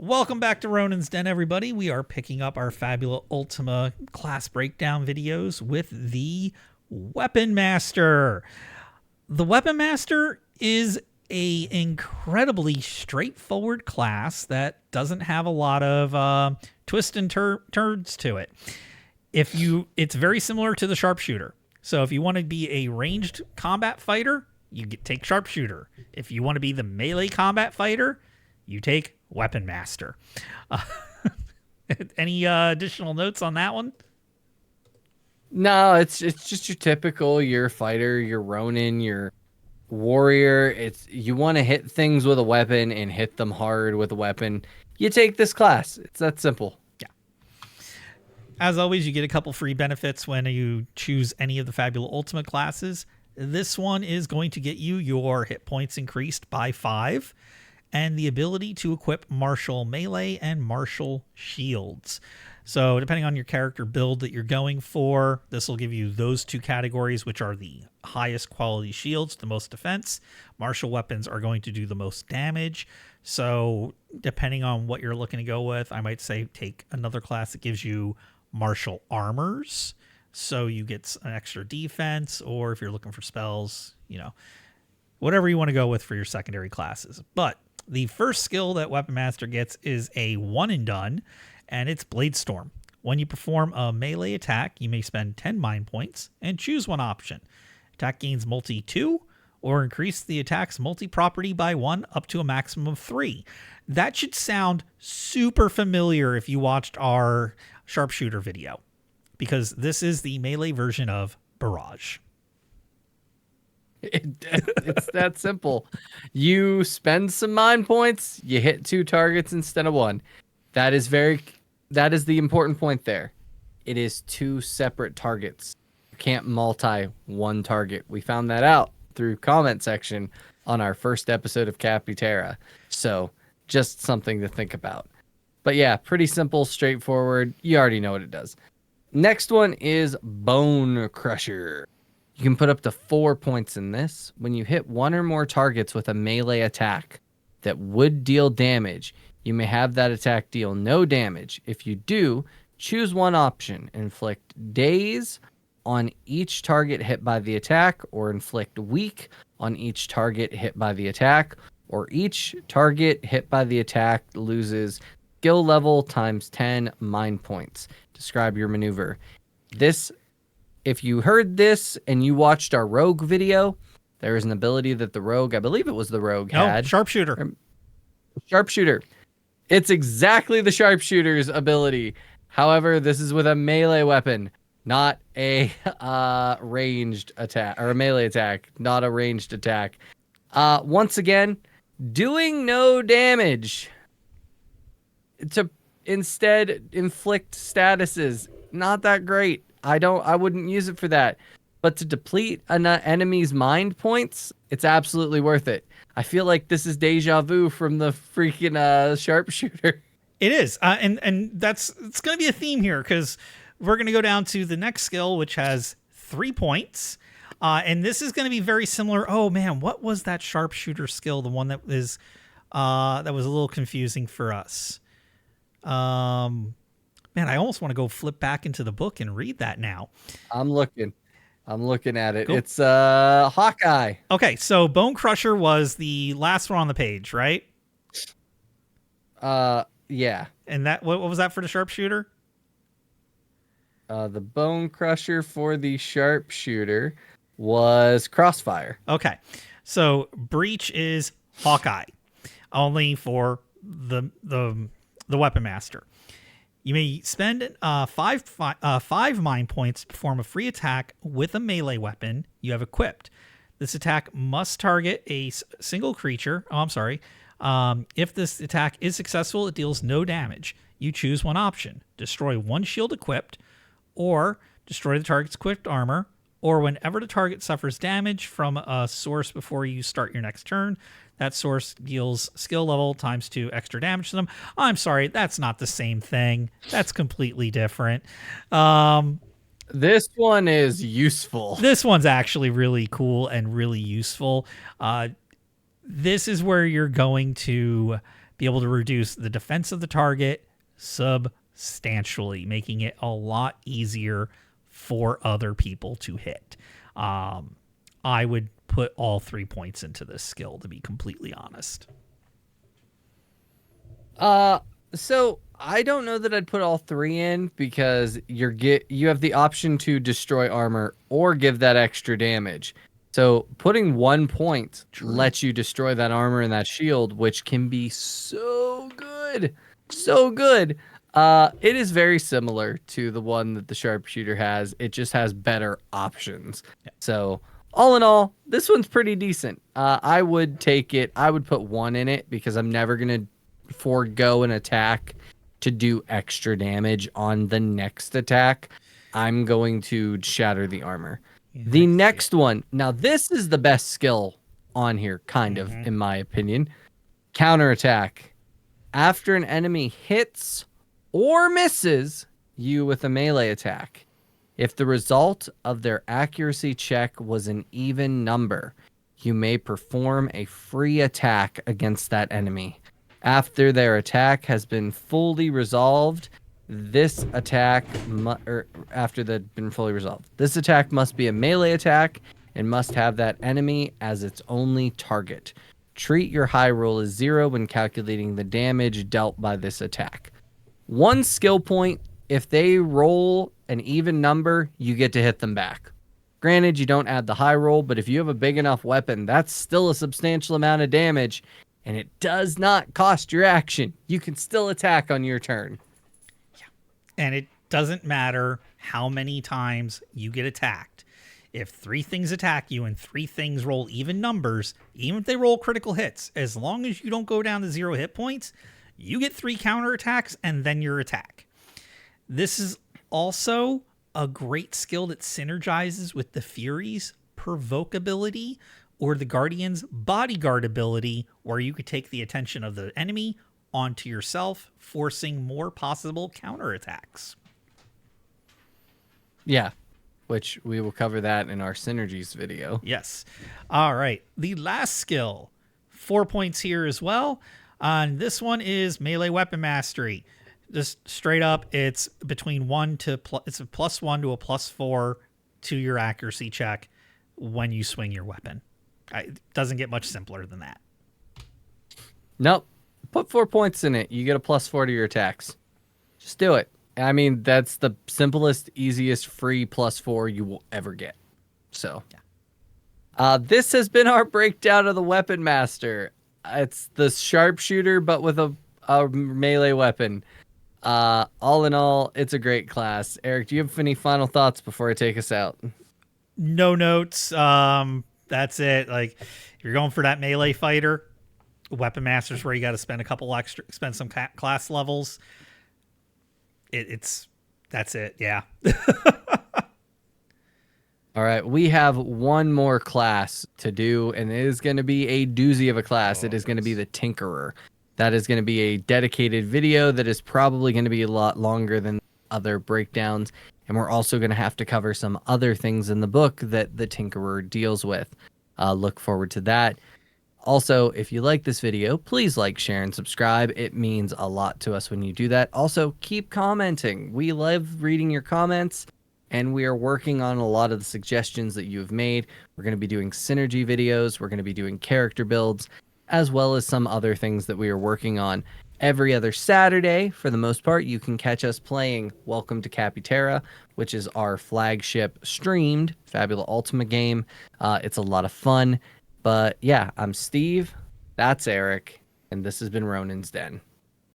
Welcome back to Ronin's Den, everybody. We are picking up our Fabula Ultima class breakdown videos with the Weapon Master. The Weapon Master is a incredibly straightforward class that doesn't have a lot of twists and turns to it. It's very similar to the Sharpshooter. So if you want to be a ranged combat fighter, you take Sharpshooter. If you want to be the melee combat fighter, you take Weapon Master. Any additional notes on that one? No, it's just your typical, your fighter, your Ronin, your warrior. You want to hit things with a weapon and hit them hard with a weapon. You take this class. It's that simple. Yeah. As always, you get a couple free benefits when you choose any of the Fabula Ultima classes. This one is going to get you your hit points increased by 5 and the ability to equip martial melee and martial shields. So depending on your character build that you're going for, this will give you those two categories, which are the highest quality shields, the most defense. Martial weapons are going to do the most damage. So depending on what you're looking to go with, I might say take another class that gives you martial armors, so you get an extra defense, or if you're looking for spells, whatever you want to go with for your secondary classes. But the first skill that Weapon Master gets is a one and done, and it's Blade Storm. When you perform a melee attack, you may spend 10 mind points and choose one option. Attack gains multi 2, or increase the attack's multi-property by 1 up to a maximum of 3. That should sound super familiar if you watched our Sharpshooter video, because this is the melee version of Barrage. It's that simple. You spend some mind points, you hit 2 targets instead of 1. That is the important point there. It is 2 separate targets. You can't multi one target. We found that out through comment section on our first episode of Caputera. So just something to think about. But yeah, pretty simple, straightforward. You already know what it does. Next one is Bone Crusher. You can put up to 4 points in this. When you hit 1 or more targets with a melee attack that would deal damage, you may have that attack deal no damage. If you do, choose one option. Inflict daze on each target hit by the attack, or inflict weak on each target hit by the attack, or each target hit by the attack loses skill level times 10 mind points. Describe your maneuver. If you heard this and you watched our rogue video, there is an ability that the rogue, I believe it was the rogue, had. Sharpshooter. Sharpshooter. It's exactly the sharpshooter's ability. However, this is with a melee weapon, not a ranged attack, or a melee attack, not a ranged attack. Once again, doing no damage to instead inflict statuses. Not that great. I wouldn't use it for that. But to deplete an enemy's mind points, it's absolutely worth it. I feel like this is deja vu from the freaking Sharpshooter. It is. And it's going to be a theme here, because we're going to go down to the next skill, which has 3 points. And this is going to be very similar. Oh man, what was that Sharpshooter skill? The one that was a little confusing for us. Man, I almost want to go flip back into the book and read that now. I'm looking at it. Cool. It's Hawkeye. Okay, so Bone Crusher was the last one on the page, right? Yeah. And that what was that for the Sharpshooter? The Bone Crusher for the Sharpshooter was Crossfire. Okay. So Breach is Hawkeye, only for the Weapon Master. You may spend 5 mind points to perform a free attack with a melee weapon you have equipped. This attack must target a single creature. Oh, I'm sorry. If this attack is successful, it deals no damage. You choose one option. Destroy 1 shield equipped, or destroy the target's equipped armor, or whenever the target suffers damage from a source before you start your next turn, that source deals skill level times 2 extra damage to them. I'm sorry, that's not the same thing. That's completely different. This one is useful. This one's actually really cool and really useful. This is where you're going to be able to reduce the defense of the target substantially, making it a lot easier for other people to hit. I would put all 3 points into this skill, to be completely honest. So I don't know that I'd put all 3 in, because you have the option to destroy armor or give that extra damage. So putting 1 point lets you destroy that armor and that shield, which can be so good. So good. It is very similar to the one that the sharpshooter has. It just has better options. Yeah. So all in all, this one's pretty decent. I would take it. I would put 1 in it, because I'm never going to forego an attack to do extra damage on the next attack. I'm going to shatter the armor. Yeah, the next one, now this is the best skill on here, kind of, in my opinion. Counterattack. After an enemy hits or misses you with a melee attack, if the result of their accuracy check was an even number, you may perform a free attack against that enemy. After their attack has been fully resolved, this attack this attack must be a melee attack and must have that enemy as its only target. Treat your high roll as 0 when calculating the damage dealt by this attack. 1 skill point. If they roll an even number, you get to hit them back. Granted, you don't add the high roll, but if you have a big enough weapon, that's still a substantial amount of damage. And it does not cost your action. You can still attack on your turn. Yeah. And it doesn't matter how many times you get attacked. If 3 things attack you and 3 things roll even numbers, even if they roll critical hits, as long as you don't go down to 0 hit points, you get 3 counterattacks and then your attack. This is also a great skill that synergizes with the Fury's provocability, or the Guardian's bodyguard ability, where you could take the attention of the enemy onto yourself, forcing more possible counterattacks. Yeah, which we will cover that in our synergies video. Yes. All right. The last skill, 4 points here as well. And this one is melee weapon mastery. Just straight up, it's between it's a +1 to a +4 to your accuracy check when you swing your weapon. It doesn't get much simpler than that. Nope. Put 4 points in it. You get a +4 to your attacks. Just do it. I mean, that's the simplest, easiest free +4 you will ever get. So, yeah. This has been our breakdown of the Weapon Master. It's the sharpshooter, but with a melee weapon. All in all, it's a great class. Eric, do you have any final thoughts before I take us out? No notes. That's it. Like, if you're going for that melee fighter, Weapon Master's where you got to spend some class levels. That's it. Yeah. All right, we have one more class to do, and it is going to be a doozy of a class. It is going to be the Tinkerer. That is going to be a dedicated video that is probably going to be a lot longer than other breakdowns. And we're also going to have to cover some other things in the book that the Tinkerer deals with. Look forward to that. Also, if you like this video, please like, share, and subscribe. It means a lot to us when you do that. Also, keep commenting. We love reading your comments, and we are working on a lot of the suggestions that you have made. We're going to be doing synergy videos. We're going to be doing character builds, as well as some other things that we are working on. Every other Saturday, for the most part, you can catch us playing Welcome to Capiterra, which is our flagship streamed Fabula Ultima game. It's a lot of fun. But yeah, I'm Steve, that's Eric, and this has been Ronin's Den.